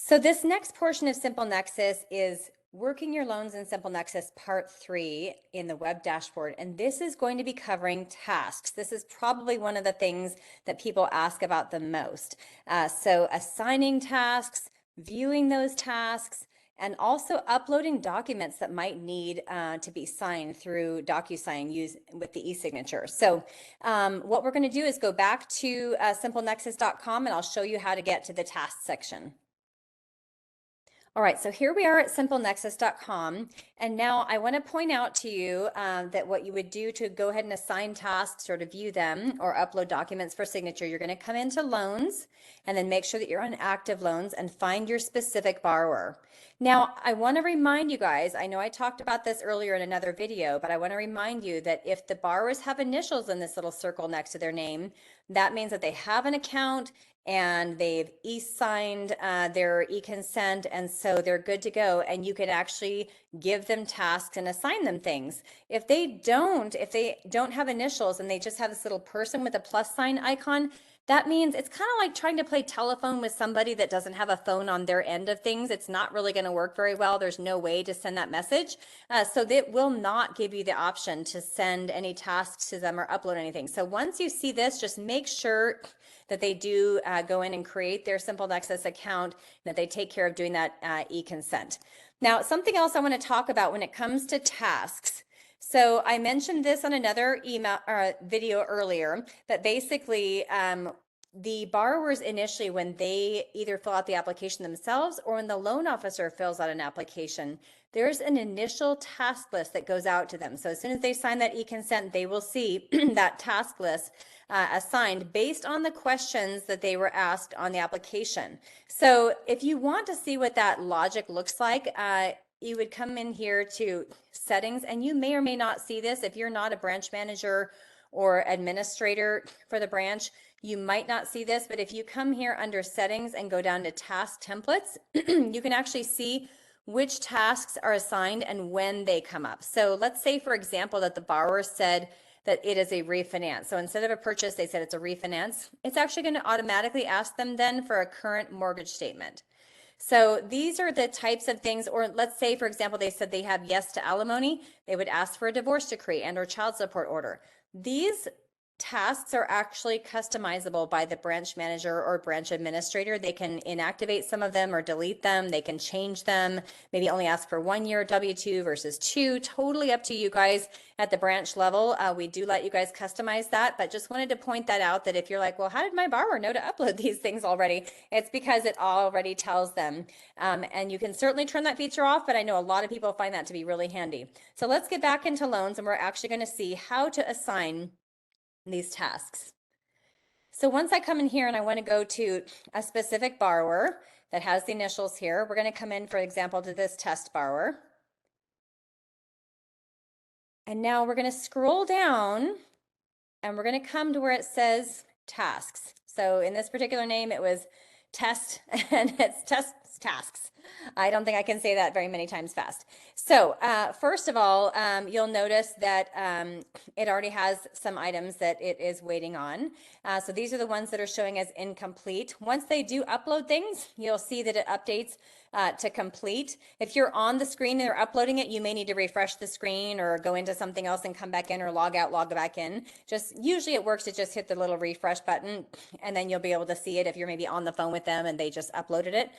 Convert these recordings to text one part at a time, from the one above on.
So this next portion of SimpleNexus is working your loans in SimpleNexus Part 3 in the web dashboard. And this is going to be covering tasks. This is probably one of the things that people ask about the most. So assigning tasks, viewing those tasks, and also uploading documents that might need to be signed through DocuSign with the e-signature. So what we're going to do is go back to simplenexus.com and I'll show you how to get to the tasks section. All right, so here we are at simplenexus.com, and now I want to point out to you that what you would do to go ahead and assign tasks or to view them or upload documents for signature, you're going to come into loans and then make sure that you're on active loans and find your specific borrower. Now, I want to remind you guys, I know I talked about this earlier in another video, but I want to remind you that if the borrowers have initials in this little circle next to their name, that means that they have an account and they've e-signed their e-consent, and so they're good to go, and you can actually give them tasks and assign them things. If they don't have initials and they just have this little person with a plus sign icon, that means it's kind of like trying to play telephone with somebody that doesn't have a phone on their end of things. It's not really going to work very well. There's no way to send that message. So that will not give you the option to send any tasks to them or upload anything. So once you see this, just make sure that they do go in and create their SimpleNexus account, that they take care of doing that e-consent. Now, something else I want to talk about when it comes to tasks. So I mentioned this on another email video earlier, that basically the borrowers initially, when they either fill out the application themselves or when the loan officer fills out an application, there's an initial task list that goes out to them. So as soon as they sign that e-consent, they will see that task list assigned based on the questions that they were asked on the application. So if you want to see what that logic looks like, you would come in here to settings, and you may or may not see this. If you're not a branch manager or administrator for the branch, you might not see this, but if you come here under settings and go down to task templates, you can actually see which tasks are assigned and when they come up. So let's say, for example, that the borrower said that it is a refinance. So instead of a purchase, they said it's a refinance. It's actually going to automatically ask them then for a current mortgage statement. So these are the types of things, or let's say, for example, they said they have yes to alimony, they would ask for a divorce decree and or child support order. These tasks are actually customizable by the branch manager or branch administrator. They can inactivate some of them or delete them. They can change them, maybe only ask for 1 year W-2 versus 2, totally up to you guys at the branch level. We do let you guys customize that, but just wanted to point that out, that if you're like, well, how did my borrower know to upload these things already? It's because it already tells them. And you can certainly turn that feature off, but I know a lot of people find that to be really handy. So let's get back into loans, and we're actually going to see how to assign these tasks. So once I come in here and I want to go to a specific borrower that has the initials here, we're going to come in, for example, to this test borrower. And now we're going to scroll down and we're going to come to where it says tasks. So in this particular name, it was test, and it's test tasks. I don't think I can say that very many times fast. So first of all, you'll notice that it already has some items that it is waiting on. So these are the ones that are showing as incomplete. Once they do upload things, you'll see that it updates to complete. If you're on the screen and they're uploading it, you may need to refresh the screen or go into something else and come back in, or log out, log back in. Just usually it works to just hit the little refresh button, and then you'll be able to see it if you're maybe on the phone with them and they just uploaded it.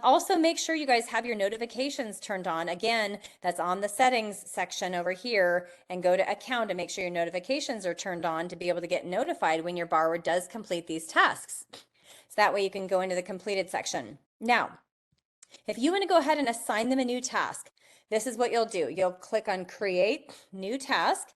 Also make sure you guys have your notifications turned on. Again, that's on the settings section over here, and go to account and make sure your notifications are turned on to be able to get notified when your borrower does complete these tasks. So that way you can go into the completed section. Now, if you want to go ahead and assign them a new task, this is what you'll do. You'll click on create new task,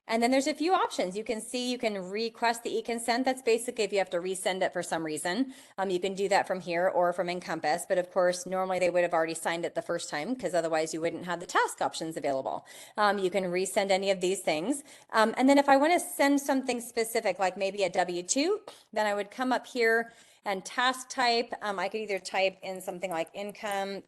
and then there's a few options. You can see you can request the e-consent. That's basically if you have to resend it for some reason. You can do that from here or from Encompass, but of course, normally they would have already signed it the first time, because otherwise you wouldn't have the task options available. You can resend any of these things. And then if I want to send something specific, like maybe a W-2, then I would come up here and task type. I could either type in something like income,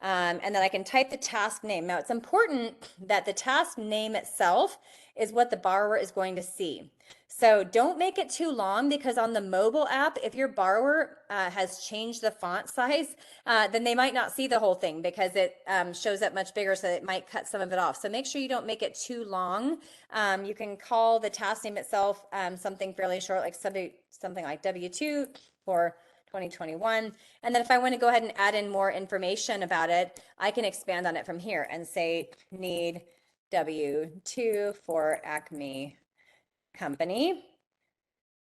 and then I can type the task name. Now, it's important that the task name itself is what the borrower is going to see. So don't make it too long, because on the mobile app, if your borrower has changed the font size, then they might not see the whole thing because it shows up much bigger, so it might cut some of it off. So make sure you don't make it too long. You can call the task name itself something fairly short, like something like W2 for 2021. And then if I want to go ahead and add in more information about it, I can expand on it from here and say need W2 for Acme company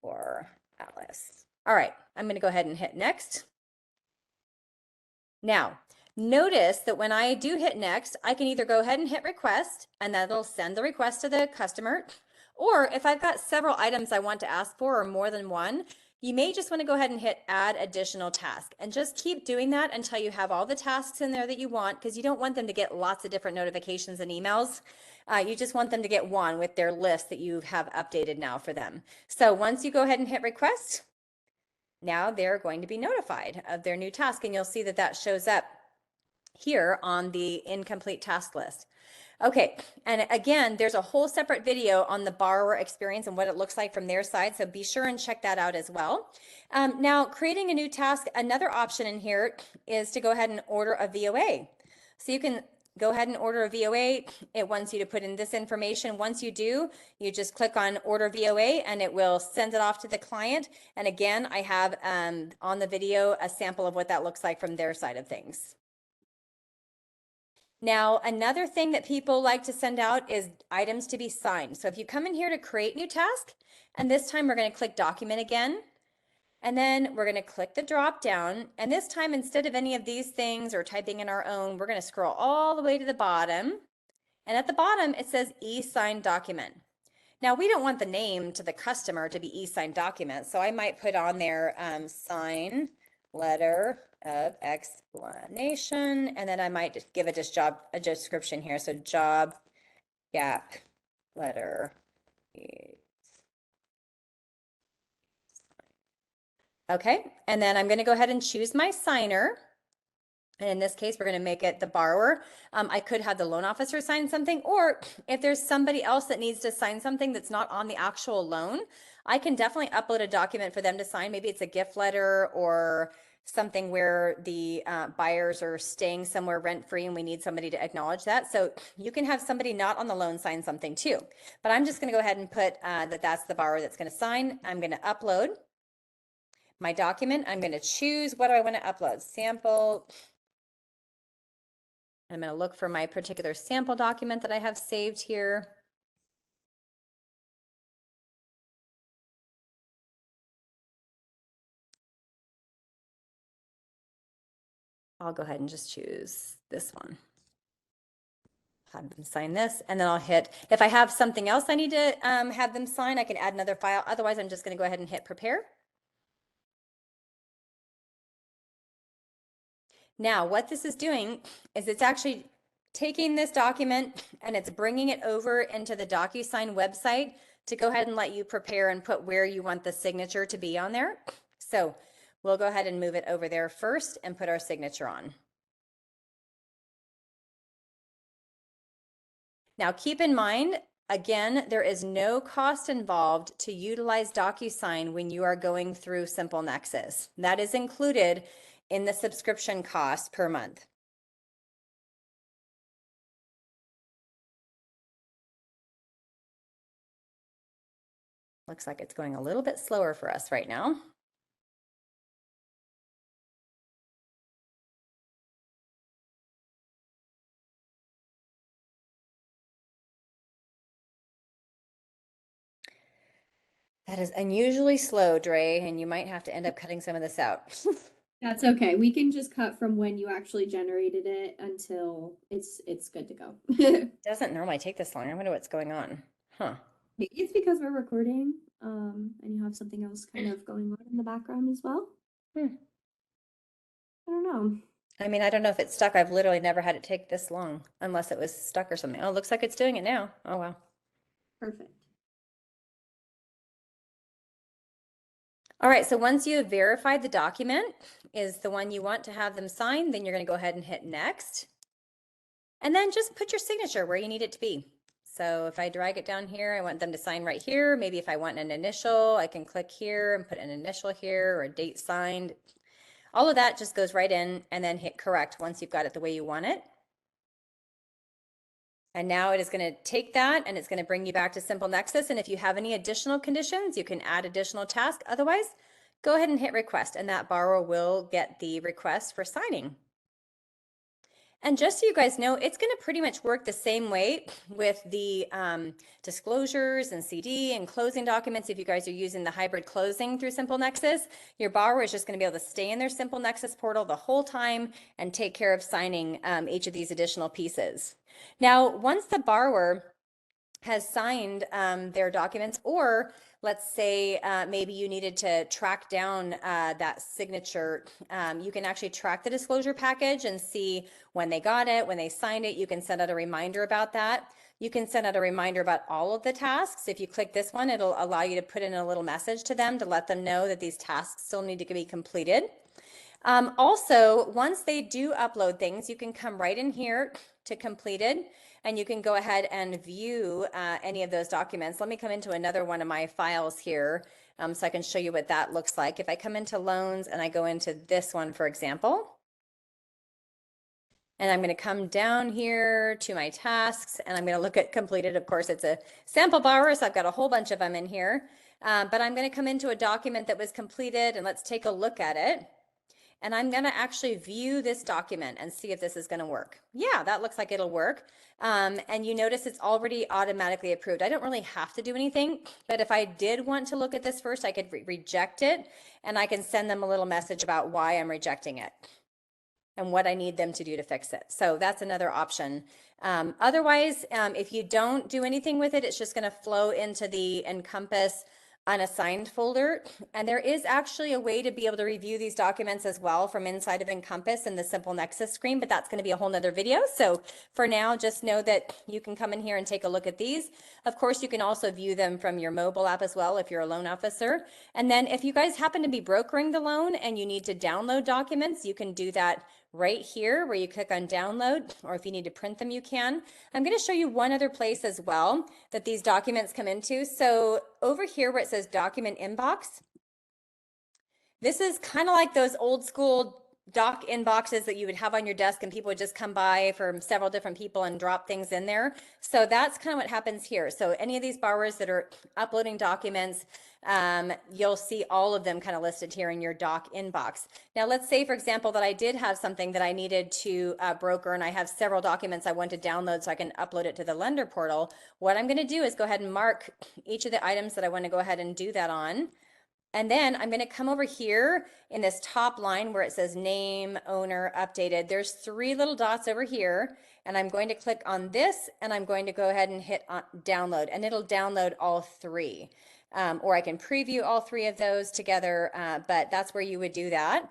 for Alice. All right, I'm going to go ahead and hit next. Now, notice that when I do hit next, I can either go ahead and hit request, and that'll send the request to the customer. Or if I've got several items I want to ask for, or more than one, you may just want to go ahead and hit add additional task, and just keep doing that until you have all the tasks in there that you want, because you don't want them to get lots of different notifications and emails. You just want them to get one with their list that you have updated now for them. So once you go ahead and hit request, now they're going to be notified of their new task, and you'll see that that shows up here on the incomplete task list. Okay, and again, there's a whole separate video on the borrower experience and what it looks like from their side, so be sure and check that out as well. Now, creating a new task, another option in here is to go ahead and order a VOA. So you can go ahead and order a VOA. It wants you to put in this information. Once you do, you just click on order VOA and it will send it off to the client. And again, I have on the video a sample of what that looks like from their side of things. Now, another thing that people like to send out is items to be signed. So if you come in here to create new task, and this time we're going to click document again, and then we're going to click the drop down. And this time, instead of any of these things or typing in our own, we're going to scroll all the way to the bottom. And at the bottom, it says e-signed document. Now, we don't want the name to the customer to be e-signed document. So I might put on there sign letter of explanation, and then I might just give it a description here. So job gap letter. Okay, and then I'm going to go ahead and choose my signer. And in this case, we're going to make it the borrower. I could have the loan officer sign something, or if there's somebody else that needs to sign something that's not on the actual loan, I can definitely upload a document for them to sign. Maybe it's a gift letter or something where the buyers are staying somewhere rent-free and we need somebody to acknowledge that. So you can have somebody not on the loan sign something too. But I'm just going to go ahead and put that's the borrower that's going to sign. I'm going to upload my document. I'm going to choose what do I want to upload. Sample. I'm going to look for my particular sample document that I have saved here. I'll go ahead and just choose this one. Have them sign this, and then I'll hit, if I have something else I need to have them sign, I can add another file. Otherwise, I'm just going to go ahead and hit prepare. Now, what this is doing is it's actually taking this document and it's bringing it over into the DocuSign website to go ahead and let you prepare and put where you want the signature to be on there. So we'll go ahead and move it over there first and put our signature on. Now keep in mind, again, there is no cost involved to utilize DocuSign when you are going through SimpleNexus. That is included in the subscription cost per month. Looks like it's going a little bit slower for us right now. That is unusually slow, Dre, and you might have to end up cutting some of this out. That's okay. We can just cut from when you actually generated it until it's good to go. It doesn't normally take this long. I wonder what's going on. Huh. Maybe it's because we're recording, and you have something else kind of going on in the background as well. I don't know. I mean, I don't know if it's stuck. I've literally never had it take this long unless it was stuck or something. Oh, it looks like it's doing it now. Oh, wow. Perfect. All right, so once you have verified the document is the one you want to have them sign, then you're going to go ahead and hit next. And then just put your signature where you need it to be. So if I drag it down here, I want them to sign right here. Maybe if I want an initial, I can click here and put an initial here or a date signed. All of that just goes right in and then hit correct once you've got it the way you want it. And now it is going to take that and it's going to bring you back to SimpleNexus. And if you have any additional conditions, you can add additional tasks. Otherwise, go ahead and hit request and that borrower will get the request for signing. And just so you guys know, it's going to pretty much work the same way with the disclosures and CD and closing documents. If you guys are using the hybrid closing through SimpleNexus, your borrower is just going to be able to stay in their SimpleNexus portal the whole time and take care of signing each of these additional pieces. Now, once the borrower has signed their documents, or let's say maybe you needed to track down that signature, you can actually track the disclosure package and see when they got it, when they signed it. You can send out a reminder about that. You can send out a reminder about all of the tasks. If you click this one, it'll allow you to put in a little message to them to let them know that these tasks still need to be completed. Also, once they do upload things, you can come right in here to completed and you can go ahead and view any of those documents. Let me come into another one of my files here so I can show you what that looks like. If I come into loans and I go into this one, for example, and I'm going to come down here to my tasks and I'm going to look at completed. Of course, it's a sample borrower, so I've got a whole bunch of them in here, but I'm going to come into a document that was completed and let's take a look at it. And I'm going to actually view this document and see if this is going to work. Yeah, that looks like it'll work. And you notice it's already automatically approved. I don't really have to do anything, but if I did want to look at this first, I could reject it and I can send them a little message about why I'm rejecting it and what I need them to do to fix it. So that's another option. Otherwise, if you don't do anything with it, it's just going to flow into the Encompass unassigned folder. And there is actually a way to be able to review these documents as well from inside of Encompass in the SimpleNexus screen, but that's going to be a whole nother video. So for now, just know that you can come in here and take a look at these. Of course, you can also view them from your mobile app as well if you're a loan officer. And then if you guys happen to be brokering the loan and you need to download documents, you can do that right here where you click on download, or if you need to print them, you can. I'm going to show you one other place as well that these documents come into. So over here where it says document inbox, this is kind of like those old school doc inboxes that you would have on your desk and people would just come by from several different people and drop things in there. So that's kind of what happens here. So any of these borrowers that are uploading documents, you'll see all of them kind of listed here in your doc inbox. Now let's say, for example, that I did have something that I needed to broker and I have several documents I want to download so I can upload it to the lender portal. What I'm going to do is go ahead and mark each of the items that I want to go ahead and do that on. And then I'm going to come over here in this top line where it says name, owner, updated. There's three little dots over here, and I'm going to click on this and I'm going to go ahead and hit download, and it'll download all three. Or I can preview all three of those together, but that's where you would do that.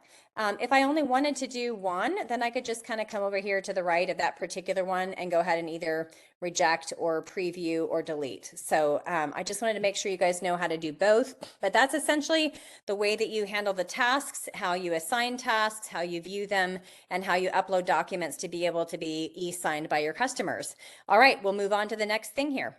If I only wanted to do one, then I could just kind of come over here to the right of that particular one and go ahead and either reject or preview or delete. So I just wanted to make sure you guys know how to do both, but that's essentially the way that you handle the tasks, how you assign tasks, how you view them, and how you upload documents to be able to be e-signed by your customers. All right, we'll move on to the next thing here.